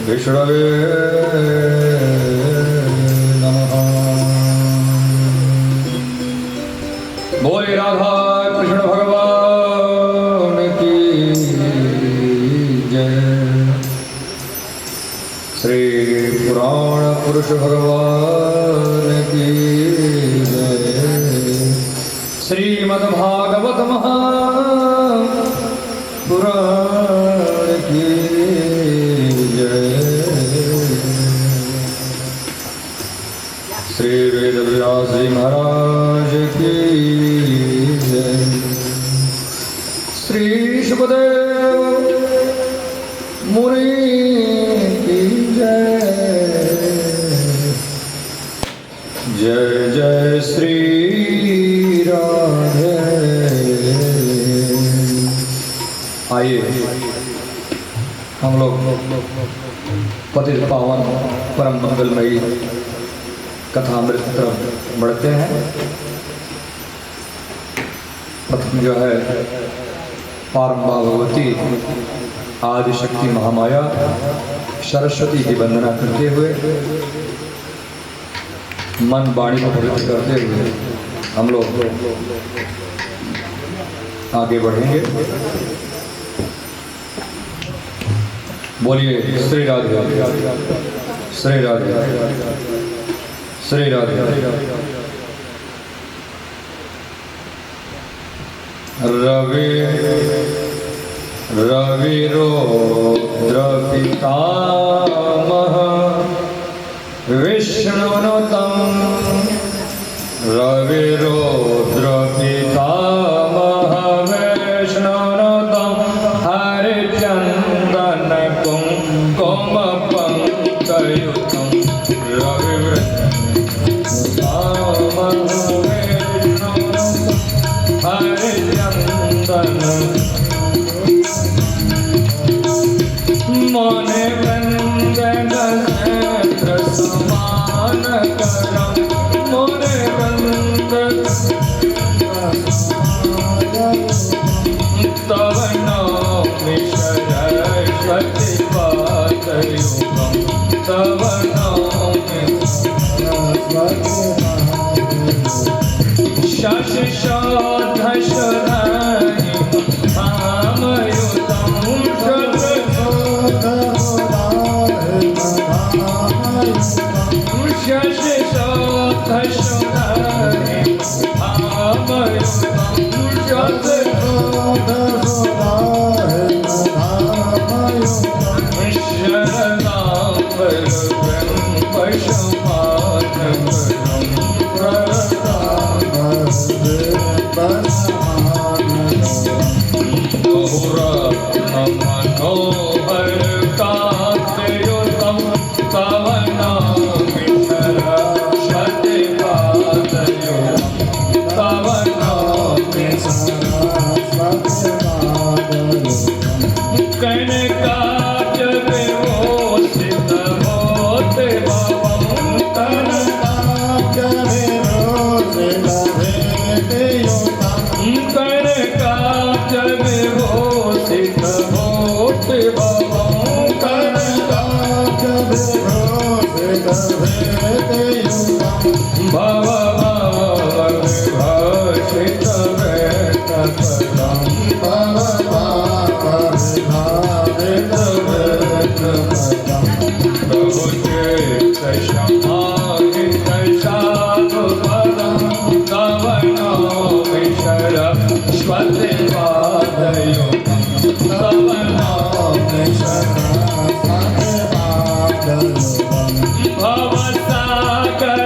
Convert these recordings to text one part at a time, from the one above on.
विष्णवे नमः। बोले राधा कृष्ण भगवान की जय। श्री पुराण पुरुष भगवान की जय। श्रीमद्भागवत महापुराण की श्री वेद व्यास जी महाराज की जय। श्री शुभदेव मुनि की जय। जय जय श्री राधे। आइए हम लोग पतित पावन परम मंगलमयी कथामृत तरफ बढ़ते हैं। प्रथम जो है पारंबा भगवती आदिशक्ति महामाया सरस्वती की वंदना करते हुए मन वाणी को पवित्र करते हुए हम लोग आगे बढ़ेंगे। बोलिए श्री राधे श्री राधे श्री राधे। रवि रविरुद्र पितामह विष्णुनुतं रविरुद्र पितामह विष्णुनुतं हरिचन्दन कुङ्कुम पंकयुतं हरिचन्दन मोने वन्दन नेत्र समान करम मोने वन्दन तव नौमि सरस्वती पादयुगं तव नौमि शशि शोधशोधानि धामयुतं शशि शोधशोधानि भवसागर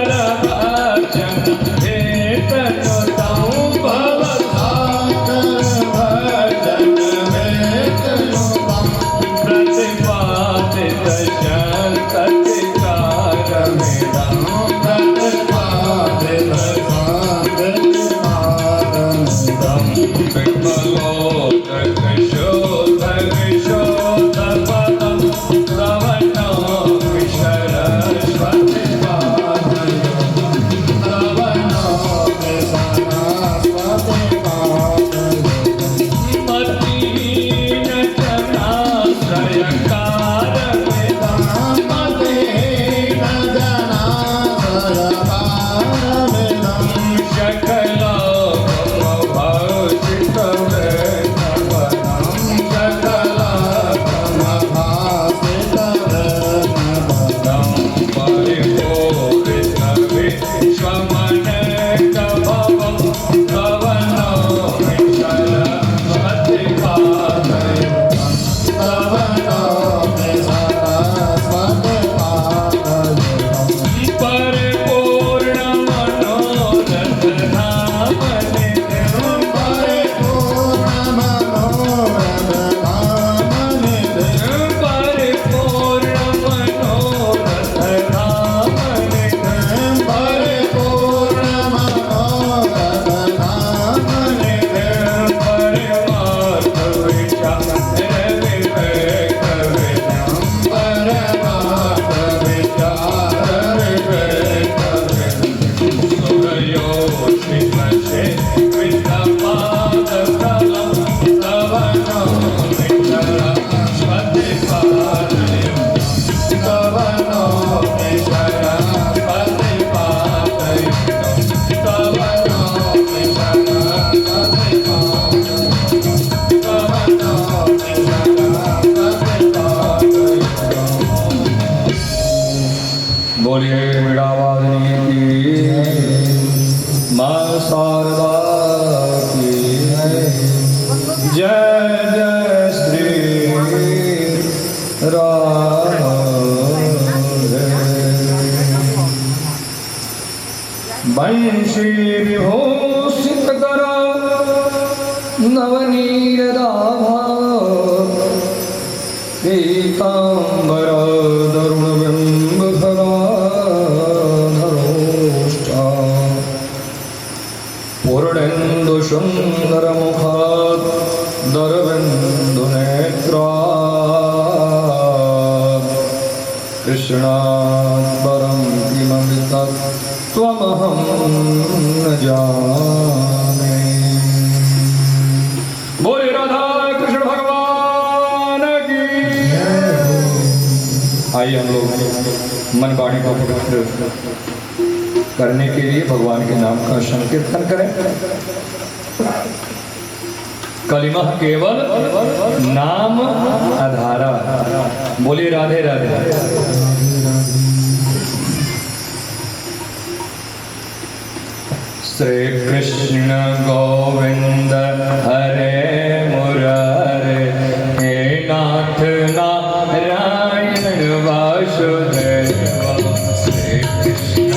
बोलिए मीरावादिनी की माँ शारदा की जय जय श्री राधे। बंशी विभूषित करा नवनील दाभा पीतांबर दरुण बिंब पूर्णेन्दु सुंदर मुखात् दरबिंदु नेत्रात् कृष्णात् परं किममितत् त्वमहं न जाने। बोले राधा कृष्ण भगवान की। आइए हम लोग मन वाणी को पवित्र करने के लिए भगवान के नाम का संकीर्तन करें। कलिमा केवल नाम आधारा। बोलिए राधे राधे। श्री कृष्ण गोविंद हरे मुरारे हे नाथ नारायण वासुदेव। श्री कृष्ण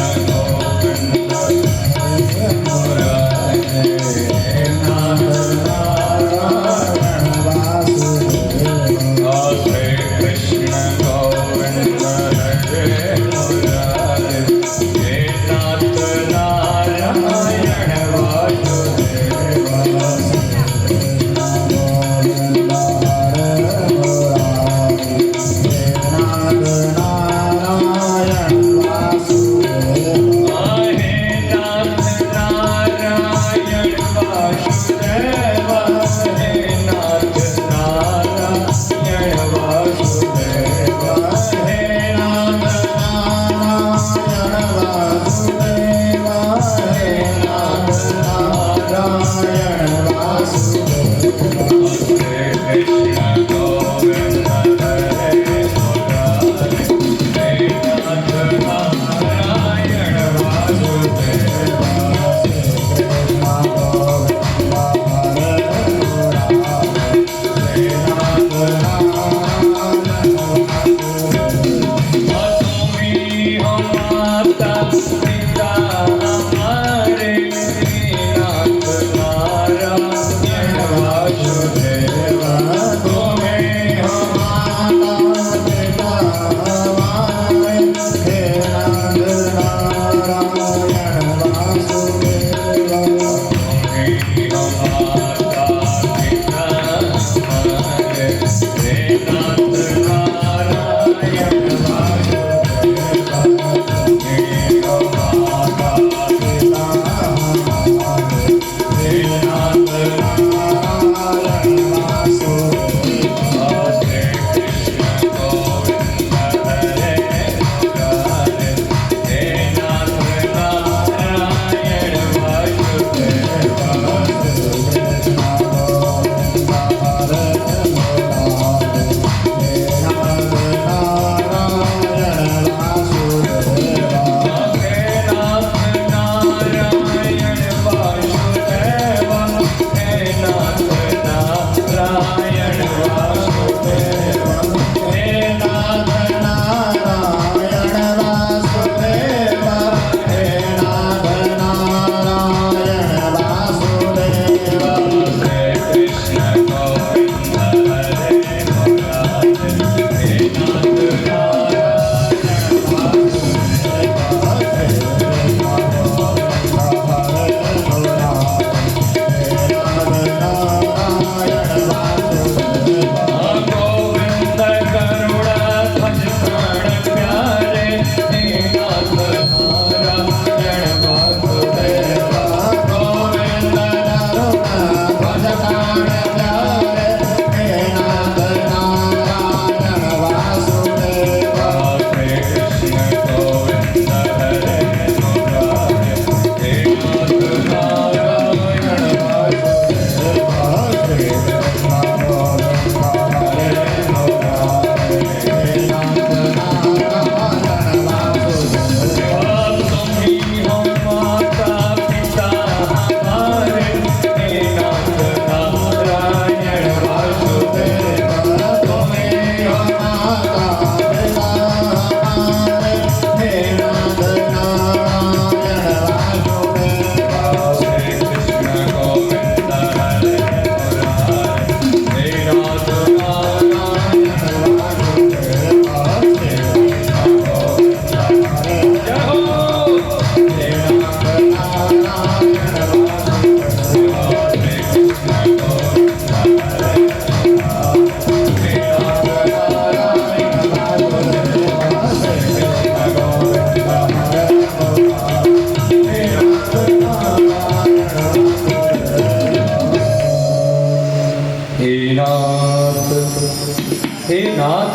नाथ,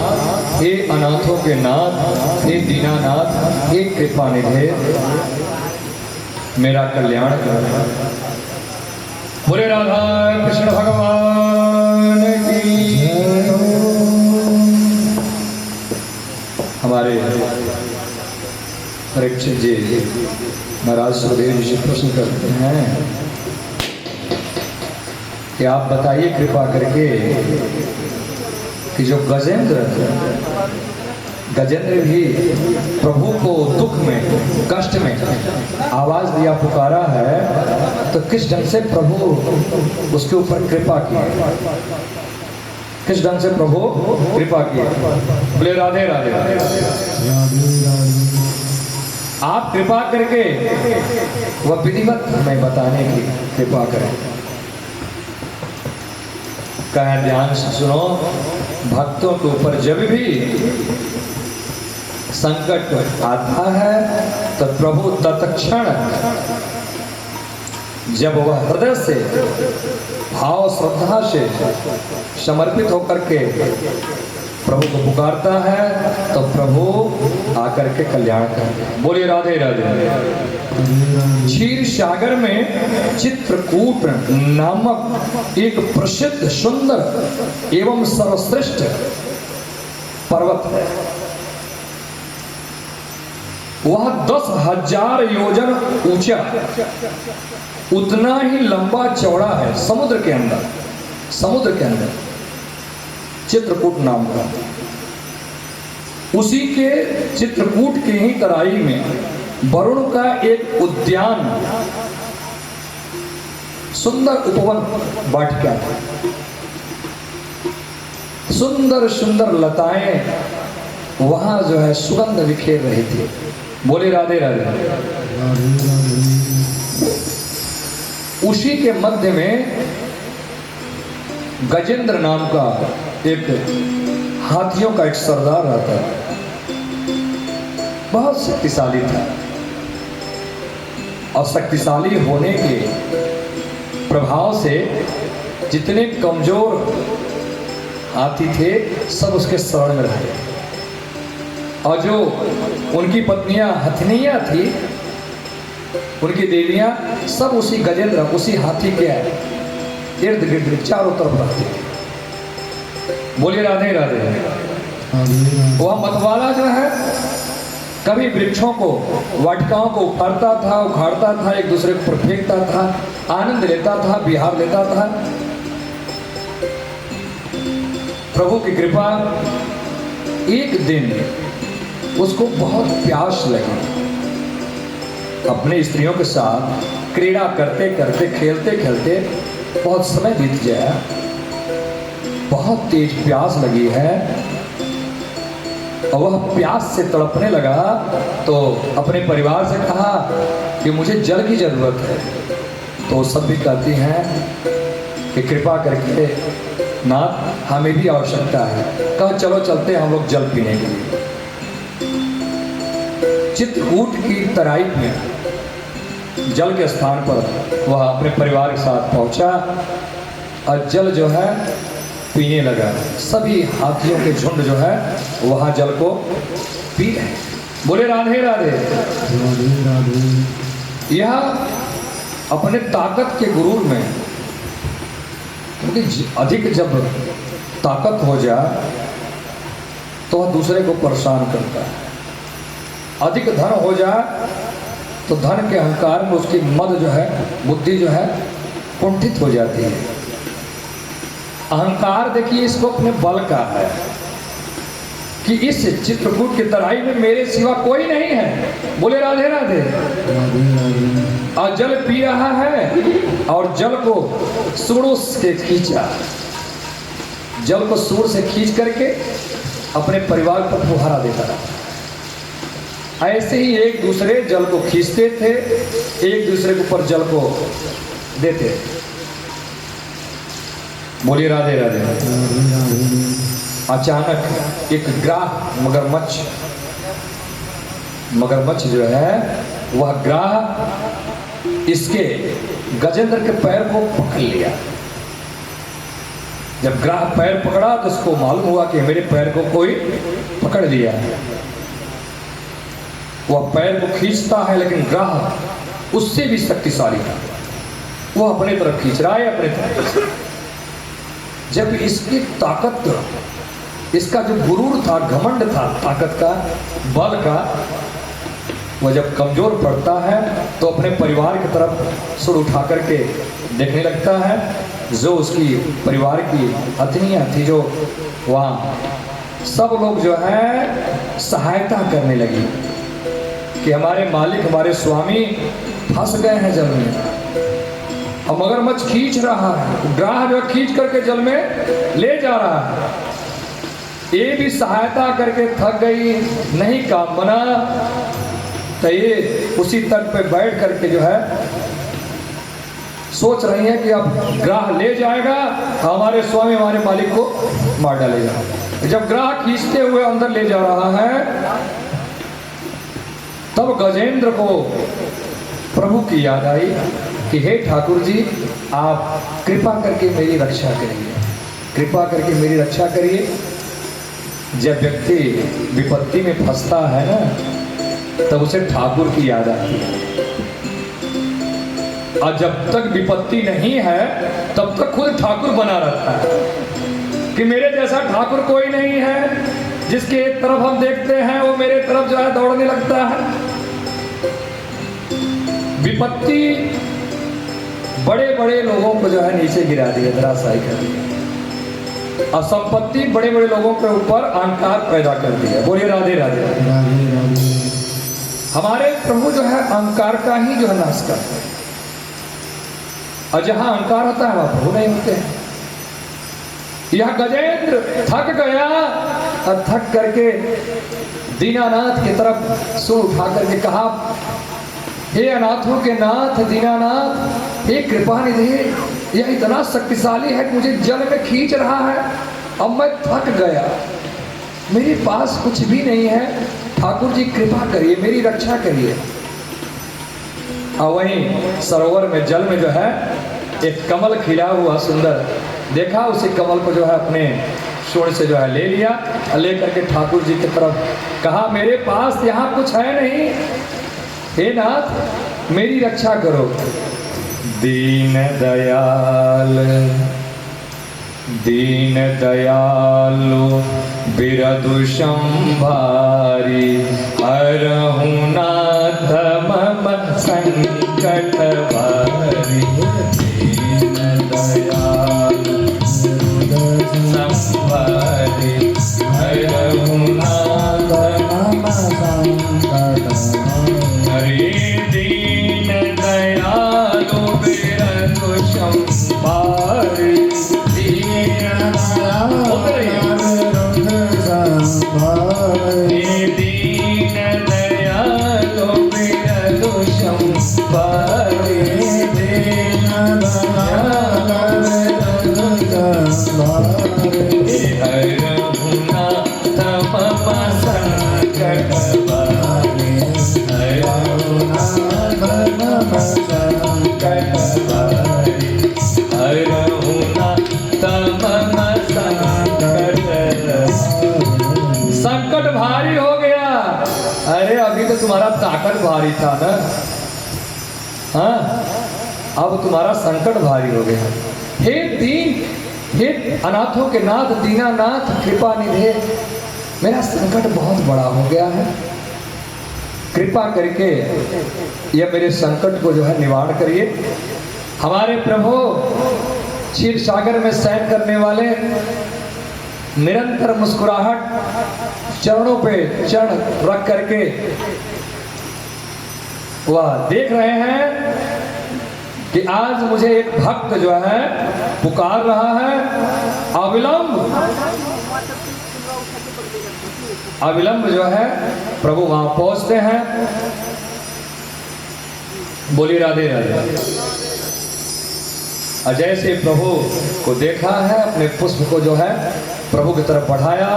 हे अनाथों के नाथ, हे दीनानाथ, हे कृपा निधे, मेरा कल्याण कर। बोले राधा कृष्ण भगवान की। हमारे परीक्षित जी महाराज सुखदेव जी से प्रश्न करते हैं कि आप बताइए कृपा करके कि जो गजेंद्र भी प्रभु को दुख में, कष्ट में आवाज दिया, पुकारा है, तो किस ढंग से प्रभु उसके ऊपर कृपा की, किस ढंग से प्रभु कृपा की। बोले राधे राधे। आप कृपा करके वह विधिवत हमें बताने की कृपा करें। कहें ध्यान से सुनो, भक्तों के ऊपर जब भी संकट आता है तो प्रभु तत्क्षण जब वह हृदय से भाव श्रद्धा से समर्पित होकर के प्रभु को पुकारता है तो प्रभु आकर के कल्याण करते हैं। बोलिए राधे राधे। क्षीर सागर में चित्रकूट नामक एक प्रसिद्ध सुंदर एवं सर्वश्रेष्ठ पर्वत है। वह 10,000 योजन ऊंचा, उतना ही लंबा चौड़ा है। समुद्र के अंदर चित्रकूट नाम का, उसी के चित्रकूट के ही तराई में वरुण का एक उद्यान, सुंदर उपवन वाटिका, सुंदर सुंदर लताएं वहां जो है सुगंध बिखेर रही थी। बोले राधे राधे। उसी के मध्य में गजेंद्र नाम का एक हाथियों का एक सरदार रहता है, बहुत शक्तिशाली था। और शक्तिशाली होने के प्रभाव से जितने कमजोर हाथी थे सब उसके शरण में रहे। और जो उनकी पत्नियां हथनियां थी, उनकी देवियां सब उसी गजेंद्र, उसी हाथी के इर्द गिर्द चारों तरफ रहती थी। बोलिए राधे राधे। वह मतवाला जो है कभी वृक्षों को, वाटिकाओं को उखाड़ता था, एक दूसरे पर फेंकता था, आनंद लेता था, बिहार लेता था। प्रभु की कृपा, एक दिन उसको बहुत प्यास लगी। अपने स्त्रियों के साथ क्रीड़ा करते करते, खेलते खेलते बहुत समय बीत गया, बहुत तेज प्यास लगी है और वह प्यास से तड़पने लगा। तो अपने परिवार से कहा कि मुझे जल की जरूरत है। तो सब भी कहती हैं कि कृपा करके नाथ हमें भी आवश्यकता है। कहा चलो चलते हम लोग जल पीने के लिए। चित्रकूट की तराई में जल के स्थान पर वह अपने परिवार के साथ पहुंचा और जल जो है पीने लगा। सभी हाथियों के झुंड जो है वहां जल को पी रहे। बोले राधे राधे। यह अपने ताकत के गुरूर में, क्योंकि अधिक जब ताकत हो जाए तो वह दूसरे को परेशान करता है। अधिक धन हो जाए तो धन के अहंकार में उसकी मद जो है, बुद्धि जो है कुंठित हो जाती है। अहंकार देखिए इसको अपने बल का है कि इस चित्रकूट की तराई में मेरे सिवा कोई नहीं है। बोले राधे राधे। और जल पी रहा है और जल को सूरों से खींचा, जल को सूर से खींच करके अपने परिवार को फुहारा देता रहा। ऐसे ही एक दूसरे जल को खींचते थे, एक दूसरे के ऊपर जल को देते। बोलिए राधे राधे। अचानक एक ग्राह मगरमच्छ जो है वह ग्राह इसके गजेंद्र के पैर को पकड़ लिया। जब ग्राह पैर पकड़ा तो उसको मालूम हुआ कि मेरे पैर को कोई पकड़ लिया है। वह पैर को खींचता है, लेकिन ग्राह उससे भी शक्तिशाली था, वो अपने तरफ खींच रहा है, अपने तरफ। जब इसकी ताकत, इसका जो गुरूर था, घमंड था, ताकत का, बल का, वह जब कमजोर पड़ता है तो अपने परिवार की तरफ सुर उठा करके देखने लगता है। जो उसकी परिवार की अतिनियाँ थी, जो वहाँ सब लोग जो है सहायता करने लगी कि हमारे मालिक, हमारे स्वामी फंस गए हैं जल में, और मगरमच्छ खींच रहा है, ग्राह जो खींच करके जल में ले जा रहा है। ये भी सहायता करके थक गई, नहीं काम बना, तो ये उसी तट पे बैठ करके जो है सोच रही है कि अब ग्राह ले जाएगा, हमारे स्वामी, हमारे मालिक को मार डालेगा। जब ग्राह खींचते हुए अंदर ले जा रहा है, तब गजेंद्र को प्रभु की याद आई कि हे ठाकुर जी, आप कृपा करके मेरी रक्षा करिए, कृपा करके मेरी रक्षा करिए। जब व्यक्ति विपत्ति में फंसता है ना, तब उसे ठाकुर की याद आती है। और जब तक विपत्ति नहीं है, तब तक खुद ठाकुर बना रहता है कि मेरे जैसा ठाकुर कोई नहीं है। जिसके एक तरफ हम देखते हैं, वो मेरे तरफ जो है दौड़ने लगता है। विपत्ति बड़े बड़े लोगों को जो है नीचे गिरा दिया, धराशायी कर दिया, और संपत्ति बड़े बड़े लोगों के ऊपर अहंकार पैदा कर दिया। बोलिए राधे राधे। हमारे प्रभु जो है अहंकार का ही जो है नाश करते हैं, और जहां अहंकार होता है वहां प्रभु नहीं होते हैं। यह गजेंद्र थक गया, और थक करके दीनानाथ की तरफ सुर उठा करके कहा, हे अनाथों के नाथ दीनानाथ, हे कृपा निधि, यह इतना शक्तिशाली है कि मुझे जल में खींच रहा है, अब मैं थक गया, मेरे पास कुछ भी नहीं है, ठाकुर जी कृपा करिए, मेरी रक्षा करिए। और वहीं सरोवर में, जल में जो है एक कमल खिला हुआ सुंदर देखा, उसी कमल को जो है अपने शोण से जो है ले लिया, और लेकर के ठाकुर जी की तरफ कहा, मेरे पास यहाँ कुछ है नहीं, हे नाथ मेरी रक्षा करो। दीन दयाल दीन दयालु बिरदु संभारी, हरहु नाथ मम संकट भारी। दीन दयालु संभारी, हरहु नाथ मम संकट भारी। दीन दयालु बिरदु संभारी, संकट भारी हो गया। अरे अभी तो तुम्हारा ताकत भारी था ना, हाँ, अब तुम्हारा संकट भारी हो गया। हे अनाथों के नाथ दीनानाथ कृपा निधे, मेरा संकट बहुत बड़ा हो गया है, कृपा करके यह मेरे संकट को जो है निवारण करिए। हमारे प्रभु क्षीर सागर में शयन करने वाले, निरंतर मुस्कुराहट चरणों पे चढ़ रख करके वह देख रहे हैं कि आज मुझे एक भक्त जो है पुकार रहा है। अविलंब जो है प्रभु वहां पहुंचते हैं। बोली राधे राधे। अजय से प्रभु को देखा है, अपने पुष्प को जो है प्रभु की तरफ बढ़ाया,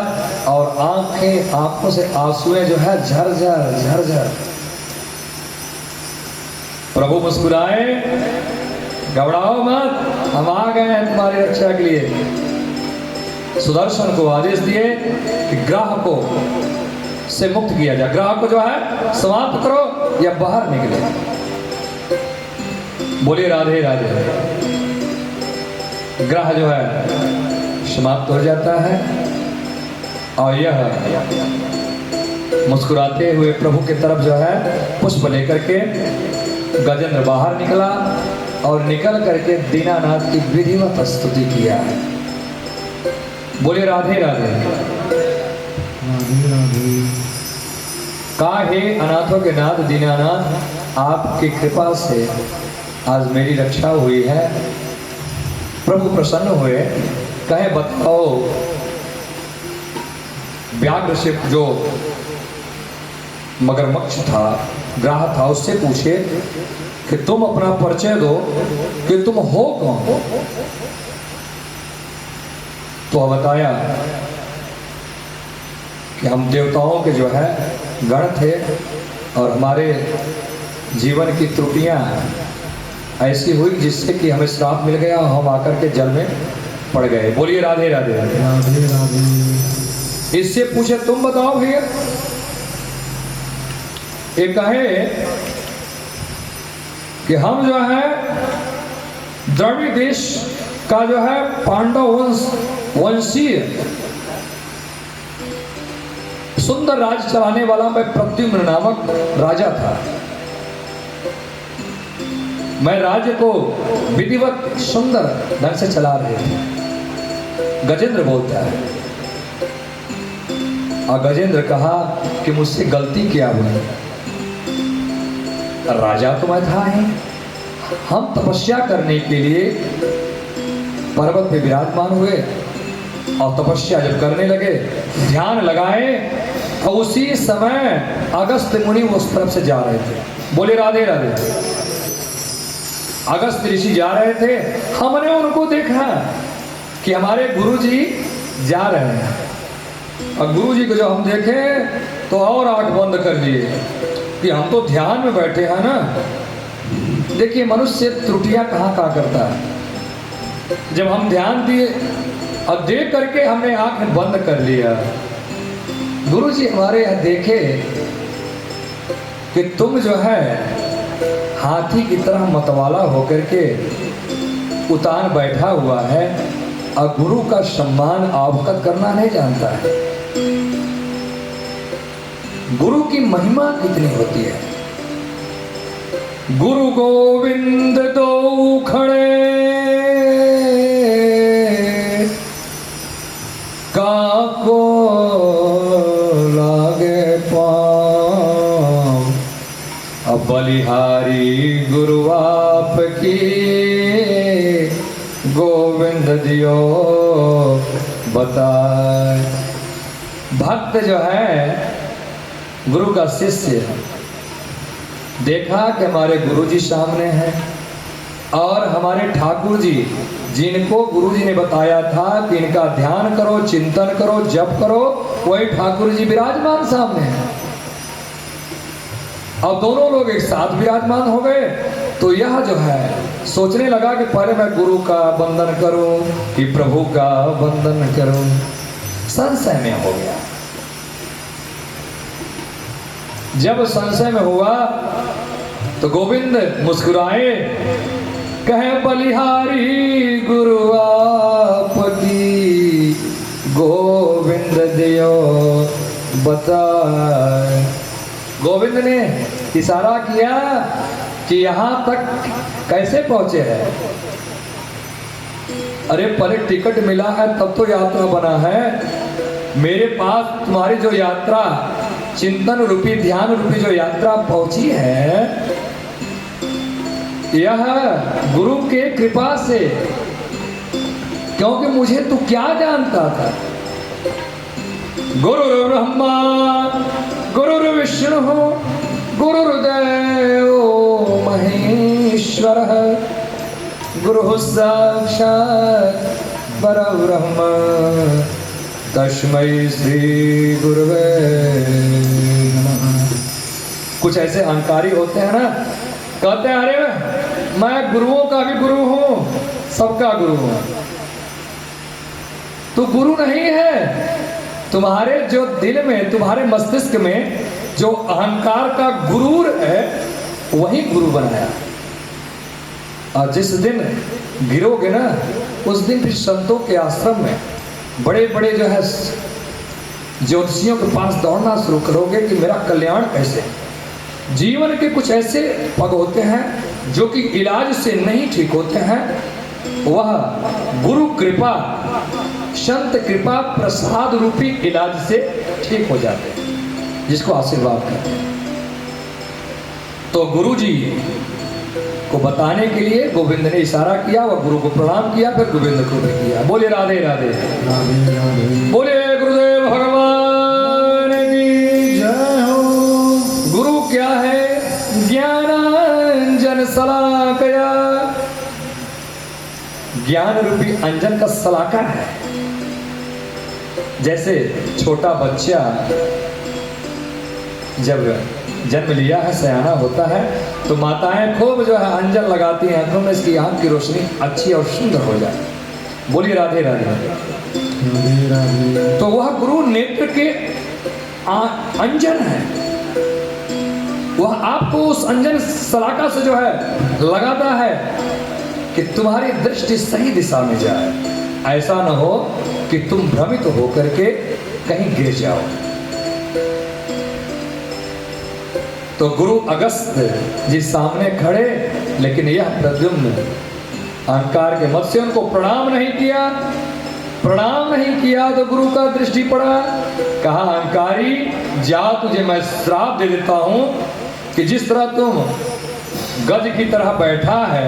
और आंखों से आंसुएं जो है झरझर झरझर। प्रभु मुस्कुराए, घबराओ मत, हम आ गए हैं तुम्हारी रक्षा के लिए। सुदर्शन को आदेश दिए कि ग्राह को से मुक्त किया जाए, ग्राह को जो है समाप्त करो या बाहर निकले। बोलिए राधे राधे। ग्राह जो है समाप्त हो जाता है और यह मुस्कुराते हुए प्रभु की तरफ जो है पुष्प लेकर के गजेंद्र बाहर निकला और निकल करके दीनानाथ की विधिवत स्तुति किया है। बोले राधे राधे। काहे अनाथों के नाथ दीनानाथ, आपकी कृपा से आज मेरी रक्षा हुई है। प्रभु प्रसन्न हुए, कहे बताओ व्याघ्र से जो मगरमच्छ था, ग्राह था, उससे पूछे कि तुम अपना परिचय दो कि तुम हो कौन। तो बताया कि हम देवताओं के जो है गण थे और हमारे जीवन की त्रुटियां ऐसी हुई जिससे कि हमें श्राप मिल गया, हम आकर के जल में पड़ गए। बोलिए राधे राधे राधे राधे। इससे पूछे तुम बताओ भैया। एक कहे कि हम जो है द्रविड़ देश का जो है पांडव वंशीय सुंदर राज्य चलाने वाला मैं प्रद्युम्न नामक राजा था। मैं राज्य को विधिवत सुंदर ढंग से चला रहे थे। गजेंद्र बोलता है और गजेंद्र कहा कि मुझसे गलती क्या हुई। राजा तो मैं था ही, हम तपस्या करने के लिए पर्वत पे विराजमान हुए और तपस्या जब करने लगे, ध्यान लगाए और उसी समय अगस्त मुनि उस तरफ से जा रहे थे। बोले राधे राधे। अगस्त ऋषि जा रहे थे, हमने उनको देखा कि हमारे गुरुजी जा रहे हैं और गुरुजी को जब हम देखे तो और आंख बंद कर लिए कि हम तो ध्यान में बैठे हैं ना। देखिए मनुष्य त्रुटियां कहाँ कहाँ करता है। जब हम ध्यान दिए और देख करके हमने आंख बंद कर लिया, गुरुजी हमारे यहाँ देखे कि तुम जो है हाथी की तरह मतवाला होकर के उतान बैठा हुआ है और गुरु का सम्मान अवगत करना नहीं जानता है। गुरु की महिमा कितनी होती है। गुरु गोविंद दो खड़े काको लागे पाँव, अब बलिहारी गुरु आपकी गोविंद दियो बताए। भक्त जो है गुरु का शिष्य देखा कि हमारे गुरुजी सामने हैं और हमारे ठाकुर जी जिनको गुरुजी ने बताया था कि इनका ध्यान करो, चिंतन करो, जप करो, वही ठाकुर जी विराजमान सामने हैं। अब दोनों लोग एक साथ विराजमान हो गए तो यह जो है सोचने लगा कि पहले मैं गुरु का वंदन करूं कि प्रभु का वंदन करूं। संशय में हो गया। जब संशय में हुआ तो गोविंद मुस्कुराए, कहे बलिहारी गुरु आपकी गोविंद दियो बताए। गोविंद ने इशारा किया कि यहाँ तक कैसे पहुंचे हैं। अरे पहले टिकट मिला है तब तो यात्रा बना है। मेरे पास तुम्हारी जो यात्रा चिंतन रूपी ध्यान रूपी जो यात्रा पहुंची है, यह गुरु के कृपा से, क्योंकि मुझे तू क्या जानता था। गुरु ब्रह्मा गुरु विष्णु गुरुर्देव महेश्वर गुरु साक्षात् परब्रह्म तस्मै श्री गुरुवे नमः। कुछ ऐसे अहंकारी होते हैं ना, कहते हैं अरे मैं गुरुओं का भी गुरु हूँ, सबका गुरु हूँ। तू गुरु नहीं है। तुम्हारे जो दिल में, तुम्हारे मस्तिष्क में जो अहंकार का गुरूर है, वही गुरु बनाया। और जिस दिन गिरोगे ना, उस दिन फिर संतों के आश्रम में बड़े बड़े जो है ज्योतिषियों के पास दौड़ना शुरू करोगे कि मेरा कल्याण कैसे। जीवन के कुछ ऐसे पग होते हैं जो कि इलाज से नहीं ठीक होते हैं, वह गुरु कृपा, संत कृपा, प्रसाद रूपी इलाज से ठीक हो जाते हैं, जिसको आशीर्वाद कहते हैं। तो गुरु जी को बताने के लिए गोविंद ने इशारा किया, वह गुरु को प्रणाम किया, फिर गोविंद को भी किया। बोले राधे राधे, बोले गुरुदेव भगवान की जय हो। गुरु क्या है? ज्ञानांजन शलाकया, ज्ञान रूपी अंजन का शलाका है। जैसे छोटा बच्चा जब जन्म लिया है, सयाना होता है, तो माताएं खूब जो है अंजन लगाती हैं आंखों में, इसकी आंख की रोशनी अच्छी और सुंदर हो जाए। बोलिए राधे राधे, राधे राधे। तो वह गुरु नेत्र के अंजन है, वह आपको उस अंजन शलाका से जो है लगाता है कि तुम्हारी दृष्टि सही दिशा में जाए। ऐसा न हो कि तुम भ्रमित होकर के कहीं गिर जाओ। तो गुरु अगस्त जी सामने खड़े, लेकिन यह प्रद्युम्न अहंकार के मत से उनको प्रणाम नहीं किया। प्रणाम नहीं किया तो गुरु का दृष्टि पड़ा। कहा, अहंकारी जा, तुझे मैं श्राप दे देता हूं कि जिस तरह तुम गज की तरह बैठा है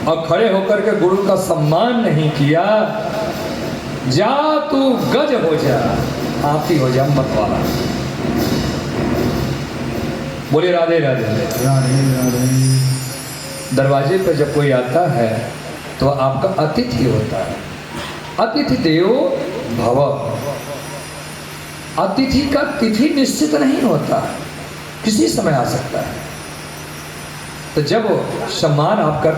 और खड़े होकर के गुरु का सम्मान नहीं किया, जा तू गज हो जा, हाथी हो जा, मत वाला। बोले राधे राधे, राधे राधे। दरवाजे पर जब कोई आता है तो आपका अतिथि होता है। अतिथि देवो भव। अतिथि का तिथि निश्चित नहीं होता, किसी समय आ सकता है। तो जब सम्मान आप कर